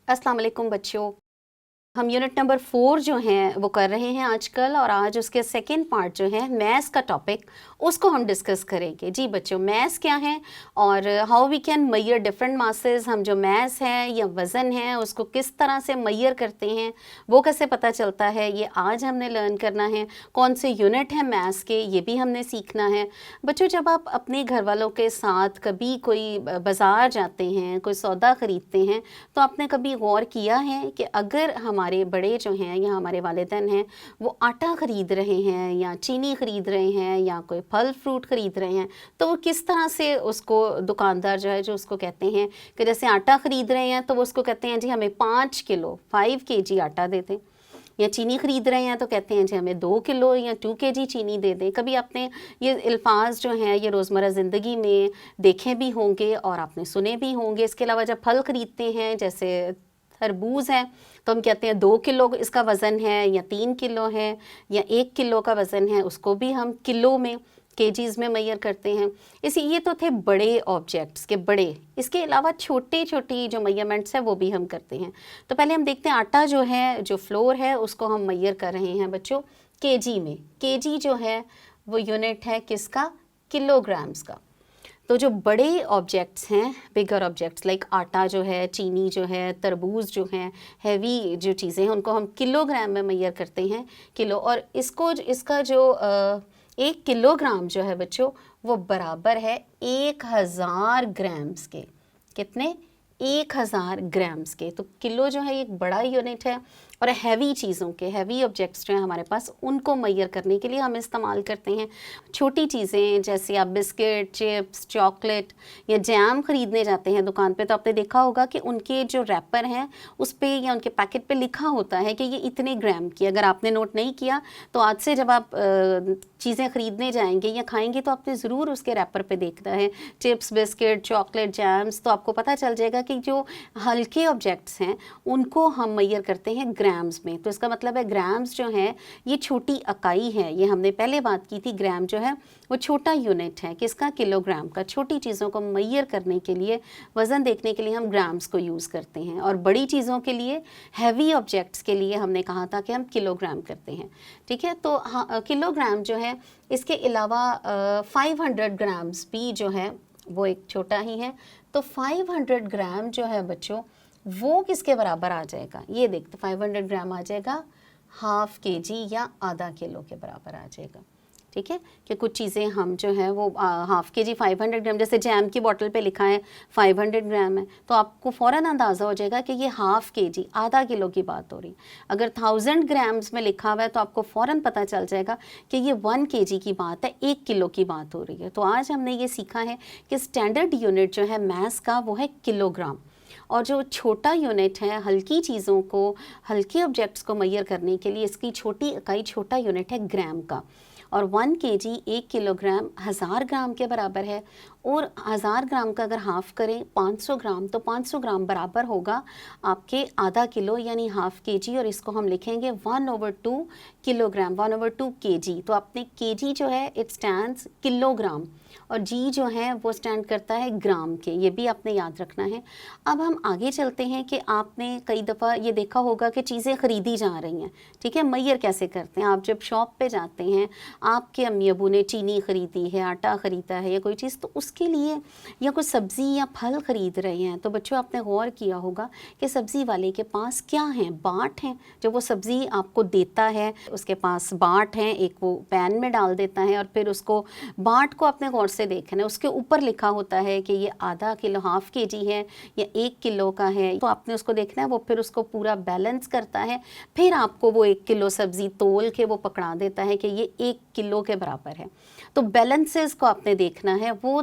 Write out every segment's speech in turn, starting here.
अस्सलाम वालेकुम बच्चों। हम यूनिट नंबर 4 जो हैं वो कर रहे हैं आजकल, और आज उसके सेकंड पार्ट जो है मैथ्स का टॉपिक, उसको हम डिस्कस करेंगे। जी बच्चों, मैथ्स क्या है और how we can measure different masses. हम जो मैथ्स है या वज़न है उसको किस तरह से मैयर करते हैं, वो कैसे पता चलता है, ये आज हमने लर्न करना है। कौन से यूनिट हैं मैथ्स के, ये भी हमने सीखना है। बच्चों, जब आप अपने घर वालों के साथ कभी कोई बाज़ार जाते हैं, कोई सौदा ख़रीदते हैं, तो आपने कभी गौर किया है कि अगर हमारे बड़े जो हैं या हमारे वालिदैन हैं वो आटा ख़रीद रहे हैं या चीनी ख़रीद रहे हैं या कोई फल फ्रूट ख़रीद रहे हैं, तो वो किस तरह से उसको दुकानदार जो है जो उसको कहते हैं कि जैसे आटा ख़रीद रहे हैं तो वो उसको कहते हैं जी हमें 5 किलो 5 kg आटा दे दें, या चीनी ख़रीद रहे हैं तो कहते हैं जी हमें 2 किलो या 2 kg चीनी दे दें। कभी आपने ये अल्फाज जो हैं ये रोज़मर्रा ज़िंदगी में देखे भी होंगे और आपने सुने भी होंगे। इसके अलावा जब फल ख़रीदते हैं, जैसे तरबूज है, तो हम कहते हैं 2 किलो इसका वज़न है या 3 किलो है या 1 किलो का वज़न है, उसको भी हम किलो में केजीज़ में मैयर करते हैं। इसी ये तो थे बड़े ऑब्जेक्ट्स के बड़े। इसके अलावा छोटे छोटी जो मेजरमेंट्स है वो भी हम करते हैं। तो पहले हम देखते हैं आटा जो है, जो फ्लोर है, उसको हम मैयर कर रहे हैं बच्चों केजी में। केजी जो है वो यूनिट है किसका? किलोग्राम्स का। तो जो बड़े ऑब्जेक्ट्स हैं, बिगर ऑब्जेक्ट्स लाइक आटा जो है, चीनी जो है, तरबूज जो है, हैवी जो चीज़ें हैं, उनको हम किलोग्राम में मैयर करते हैं, किलो। और इसका जो 1 किलोग्राम जो है बच्चों वो बराबर है 1000 ग्राम्स के। कितने? 1000 ग्राम्स के। तो किलो जो है एक बड़ा यूनिट है, और हैवी चीज़ों के, हैवी ऑब्जेक्ट्स जो हैं हमारे पास, उनको मैयर करने के लिए हम इस्तेमाल करते हैं। छोटी चीज़ें जैसे आप बिस्किट, चिप्स, चॉकलेट या जैम ख़रीदने जाते हैं दुकान पे, तो आपने देखा होगा कि उनके जो रैपर हैं उस पे या उनके पैकेट पे लिखा होता है कि ये इतने ग्राम की। अगर आपने नोट नहीं किया तो आज से जब आप चीज़ें ख़रीदने जाएंगे या खाएंगे तो आपने ज़रूर उसके रैपर पे देखना है, चिप्स, बिस्किट, चॉकलेट, जैम्स, तो आपको पता चल जाएगा कि जो हल्के ऑब्जेक्ट्स हैं उनको हम मैयर करते हैं ग्राम्स में। तो इसका मतलब है ग्राम्स जो है ये छोटी इकाई है। ये हमने पहले बात की थी, ग्राम जो है वो छोटा यूनिट है किसका? किलोग्राम का। छोटी चीज़ों को मैयर करने के लिए, वज़न देखने के लिए हम ग्राम्स को यूज़ करते हैं, और बड़ी चीज़ों के लिए, हैवी ऑब्जेक्ट्स के लिए हमने कहा था कि हम किलोग्राम करते हैं। ठीक है, तो हाँ, किलोग्राम जो है। इसके अलावा 500 ग्राम्स भी जो है वो एक छोटा ही है। तो 500 ग्राम जो है बच्चों वो किसके बराबर आ जाएगा? ये देखते, 500 ग्राम आ जाएगा ½ kg या आधा किलो के बराबर आ जाएगा। ठीक है, कि कुछ चीज़ें हम जो है वो ½ kg 500 ग्राम, जैसे जैम की बोतल पे लिखा है 500 ग्राम है, तो आपको फ़ौरन अंदाज़ा हो जाएगा कि ये ½ kg आधा किलो की बात हो रही। अगर 1000 ग्राम्स में लिखा हुआ है तो आपको फ़ौरन पता चल जाएगा कि ये 1 kg की बात है, 1 किलो की बात हो रही है। तो आज हमने ये सीखा है कि स्टैंडर्ड यूनिट जो है मैथ्स का वो है किलोग्राम, और जो छोटा यूनिट है हल्की चीज़ों को, हल्के ऑब्जेक्ट्स को मैयर करने के लिए इसकी छोटी इकाई, छोटा यूनिट है ग्राम का। और 1 kg 1 किलोग्राम 1000 ग्राम के बराबर है, और 1000 ग्राम का अगर हाफ़ करें 500 ग्राम, तो 500 ग्राम बराबर होगा आपके आधा किलो यानी ½ kg, और इसको हम लिखेंगे 1/2 किलोग्राम, 1/2 kg। तो अपने kg जो है इट स्टैंड्स किलोग्राम, और जी जो है वो स्टैंड करता है ग्राम के। ये भी आपने याद रखना है। अब हम आगे चलते हैं कि आपने कई दफ़ा ये देखा होगा कि चीज़ें ख़रीदी जा रही हैं। ठीक है, मैयर कैसे करते हैं? आप जब शॉप पे जाते हैं, आपके अम्मी अबू ने चीनी ख़रीदी है, आटा ख़रीदा है या कोई चीज़, तो उसके लिए, या कोई सब्ज़ी या फल ख़रीद रहे हैं, तो बच्चों आपने गौर किया होगा कि सब्ज़ी वाले के पास क्या हैं? बाट हैं। जो वो सब्ज़ी आपको देता है उसके पास बाट हैं, एक वो पैन में डाल देता है, और फिर उसको बाट को आपने गौर से देखना है, उसके ऊपर लिखा होता है कि ये आधा किलो ½ kg है या 1 किलो का है। तो आपने उसको देखना है, वो फिर उसको पूरा बैलेंस करता है, फिर आपको वो 1 किलो सब्ज़ी तोल के वो पकड़ा देता है कि ये 1 किलो के बराबर है। तो बैलेंसेस को आपने देखना है, वो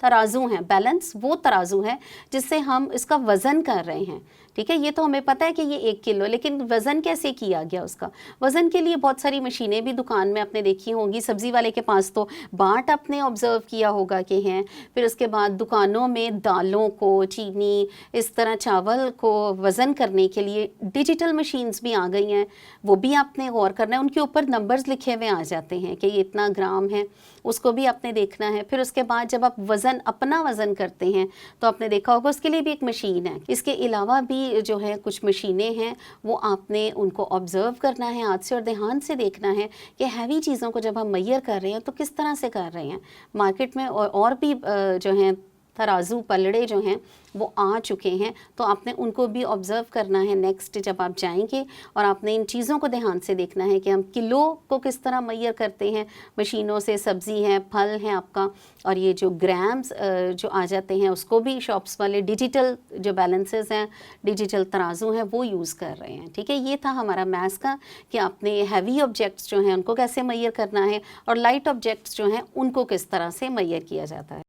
तराजू हैं, बैलेंस वो तराजू है जिससे हम इसका वज़न कर रहे हैं। ठीक है, ये तो हमें पता है कि ये 1 किलो, लेकिन वज़न कैसे किया गया उसका? वज़न के लिए बहुत सारी मशीनें भी दुकान में आपने देखी होंगी। सब्ज़ी वाले के पास तो बाट आपने ऑब्ज़र्व किया होगा कि हैं। फिर उसके बाद दुकानों में दालों को, चीनी, इस तरह चावल को वज़न करने के लिए डिजिटल मशीन्स भी आ गई हैं, वो भी आपने गौर करना है। उनके ऊपर नंबर्स लिखे हुए आ जाते हैं कि ये इतना ग्राम है, उसको भी आपने देखना है। फिर उसके बाद जब आप वज़न वज़न, अपना वज़न करते हैं तो आपने देखा होगा उसके लिए भी एक मशीन है। इसके अलावा भी जो है कुछ मशीनें हैं, वो आपने उनको ऑब्ज़र्व करना है हाथ से और ध्यान से देखना है कि हैवी चीज़ों को जब हम मेजर कर रहे हैं तो किस तरह से कर रहे हैं। मार्केट में और भी जो हैं तराजू पलड़े जो हैं वो आ चुके हैं, तो आपने उनको भी ऑब्ज़र्व करना है नेक्स्ट जब आप जाएंगे, और आपने इन चीज़ों को ध्यान से देखना है कि हम किलो को किस तरह मेजर करते हैं मशीनों से, सब्ज़ी है, फल है आपका, और ये जो ग्राम्स जो आ जाते हैं उसको भी शॉप्स वाले डिजिटल जो बैलेंसेस हैं, डिजिटल तराजू हैं वो यूज़ कर रहे हैं। ठीक है, ये था हमारा मैथ्स का कि आपने हैवी ऑब्जेक्ट्स जो हैं उनको कैसे मेजर करना है और लाइट ऑब्जेक्ट्स जो हैं उनको किस तरह से मेजर किया जाता है।